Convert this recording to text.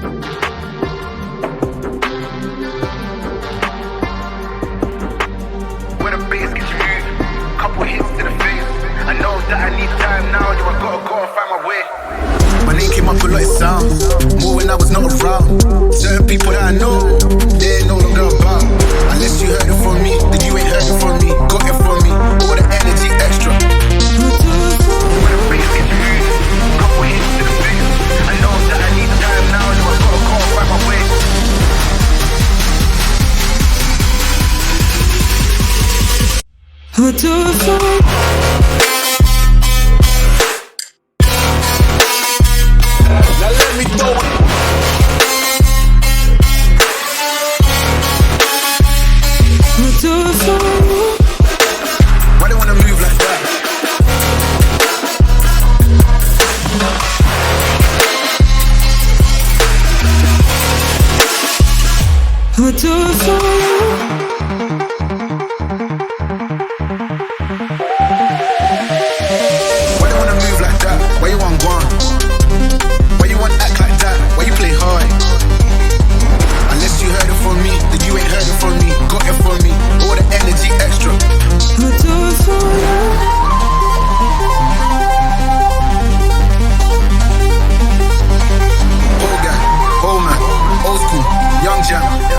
When the bass gets you moving, couple hits to the face. I know that I need time now, yo, I gotta go and find my way. My name came up a lot of sound, more when I was not around. Certain people that I know, they ain't no longer about. Unless you heard it from me, then you ain't heard it from me. Got it from me, all the energy extra. When the bass gets you moving, couple hits to the face. I know that I need time now, yo, I gotta go and find my way. What do I find? Now let me throw it. What do I find? Why they wanna move like that? What do I find?